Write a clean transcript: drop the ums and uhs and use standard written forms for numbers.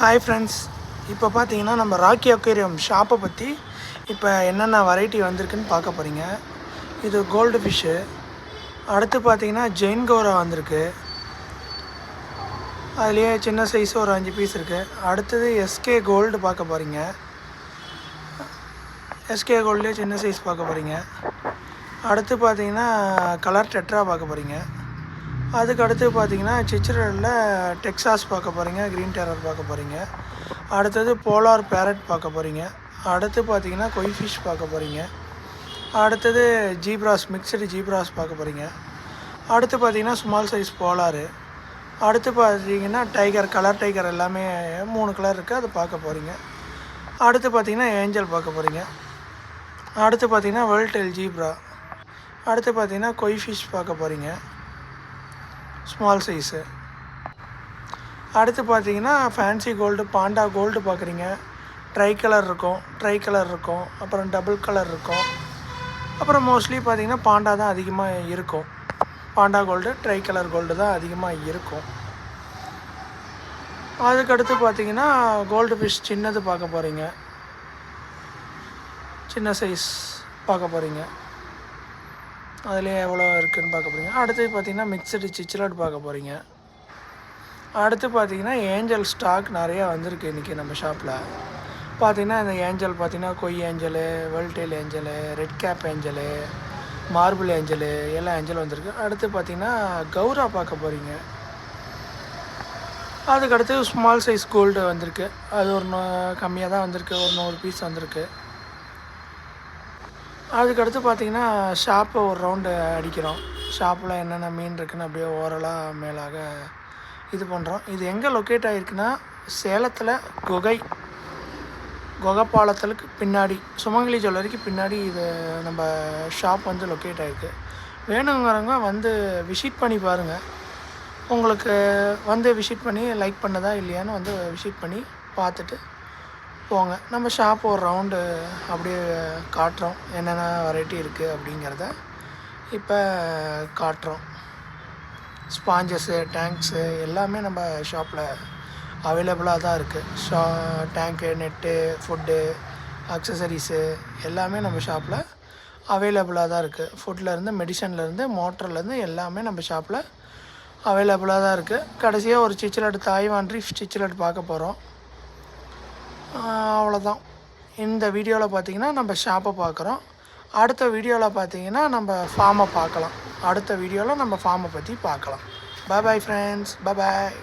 Hi friends, இப்போ பார்த்தீங்கன்னா நம்ம ராக்கி அக்வேரியம் ஷாப்பை பற்றி இப்போ என்னென்ன வெரைட்டி வந்திருக்குன்னு பார்க்க போகிறீங்க. இது கோல்டு ஃபிஷ்ஷு. அடுத்து பார்த்தீங்கன்னா ஜெயின் கௌரா வந்திருக்கு. அதுலேயே சின்ன சைஸ் ஒரு 5 பீஸ் இருக்குது. அடுத்தது எஸ்கே கோல்டு பார்க்க போகிறீங்க. எஸ்கே கோல்ட்லேயே சின்ன சைஸ் பார்க்க போகிறீங்க. அடுத்து பார்த்தீங்கன்னா கலர் டெட்ரா பார்க்க போகிறீங்க. அதுக்கு அடுத்து பார்த்தீங்கன்னா சிச்சிரலில் டெக்ஸாஸ் பார்க்க போகிறீங்க, க்ரீன் டெரர் பார்க்க போகிறீங்க. அடுத்தது போலார் பேரட் பார்க்க போகிறீங்க. அடுத்து பார்த்தீங்கன்னா கொய் ஃபிஷ் பார்க்க போகிறீங்க. அடுத்தது ஜீப்ராஸ், மிக்சடு ஜீப்ராஸ் பார்க்க போகிறீங்க. அடுத்து பார்த்தீங்கன்னா ஸ்மால் சைஸ் போலாரு. அடுத்து பார்த்தீங்கன்னா டைகர், கலர் டைகர் எல்லாமே 3 கலர் இருக்குது, அதை பார்க்க போகிறீங்க. அடுத்து பார்த்தீங்கன்னா ஏஞ்சல் பார்க்க போகிறீங்க. அடுத்து பார்த்தீங்கன்னா வெல்டெயில் ஜீப்ரா. அடுத்து பார்த்தீங்கன்னா கொய் ஃபிஷ் பார்க்க போகிறீங்க, ஸ்மால் சைஸு. அடுத்து பார்த்தீங்கன்னா ஃபேன்சி கோல்டு, பாண்டா கோல்டு பார்க்குறீங்க. ட்ரை கலர் இருக்கும், அப்புறம் டபுள் கலர் இருக்கும். அப்புறம் மோஸ்ட்லி பார்த்தீங்கன்னா பாண்டா தான் அதிகமாக இருக்கும். Panda gold, tri colour gold தான் அதிகமாக இருக்கும். அதுக்கடுத்து பார்த்தீங்கன்னா கோல்டு ஃபிஷ் சின்னது பார்க்க போகிறீங்க, சின்ன சைஸ் பார்க்க போகிறீங்க. அதிலே எவ்வளோ இருக்குதுன்னு பார்க்க போகிறீங்க. அடுத்து பார்த்தீங்கன்னா மிக்சடு சிச்சிலட் பார்க்க போகிறீங்க. அடுத்து பார்த்தீங்கன்னா ஏஞ்சல் ஸ்டாக் நிறையா வந்திருக்கு இன்றைக்கி நம்ம ஷாப்பில். பார்த்தீங்கன்னா இந்த ஏஞ்சல் பார்த்தீங்கன்னா koi angel, veiltail angel, red cap angel, marble angel, எல்லாம் ஏஞ்சல் வந்திருக்கு. அடுத்து பார்த்தீங்கன்னா கௌரா பார்க்க போகிறீங்க. அதுக்கடுத்து ஸ்மால் சைஸ் கோல்டு வந்திருக்கு. அது ஒரு கம்மியாக தான் வந்திருக்கு, ஒரு 100 பீஸ் வந்திருக்கு. அதுக்கடுத்து பார்த்திங்கன்னா ஷாப்பை ஒரு ரவுண்டு அடிக்கிறோம். ஷாப்பில் என்னென்ன மீன் இருக்குதுன்னு அப்படியே ஓரலாக மேலாக இது பண்ணுறோம். இது எங்கே லொக்கேட் ஆகிருக்குன்னா சேலத்தில் குகை பாலத்துக்கு பின்னாடி, சுமங்கலி ஜுவல்லரிக்கு பின்னாடி இது நம்ம ஷாப் வந்து லொக்கேட் ஆகிருக்கு. வேணுங்கிறவங்க வந்து விசிட் பண்ணி பாருங்கள். உங்களுக்கு வந்து விசிட் பண்ணி லைக் பண்ணதா இல்லையான்னு வந்து விசிட் பண்ணி பார்த்துட்டு போங்க. நம்ம ஷாப் ஒரு ரவுண்டு அப்படியே காட்டுறோம், என்னென்ன வெரைட்டி இருக்குது அப்படிங்கிறத இப்போ காட்டுறோம். ஸ்பாஞ்சஸ்ஸு, டேங்க்ஸு எல்லாமே நம்ம ஷாப்பில் அவைலபிளாக தான் இருக்குது. டேங்க்கு, நெட்டு, ஃபுட்டு, அக்சசரிஸு எல்லாமே நம்ம ஷாப்பில் அவைலபிளாக தான் இருக்குது. ஃபுட்லேருந்து, மெடிசன்லேருந்து, மோட்டர்லேருந்து எல்லாமே நம்ம ஷாப்பில் அவைலபிளாக தான் இருக்குது. கடைசியாக ஒரு சிச்சிலட், தாய்வான் ரீஃப் சிச்சிலட் பார்க்க போகிறோம். அவ்வளோதான். இந்த வீடியோவில் பார்த்திங்கன்னா நம்ம ஷாப்பை பார்க்குறோம். அடுத்த வீடியோவில் பார்த்திங்கன்னா நம்ம ஃபார்மை பார்க்கலாம். அடுத்த வீடியோவில் நம்ம ஃபார்மை பற்றி பார்க்கலாம். பாய் ஃப்ரெண்ட்ஸ், பாய்.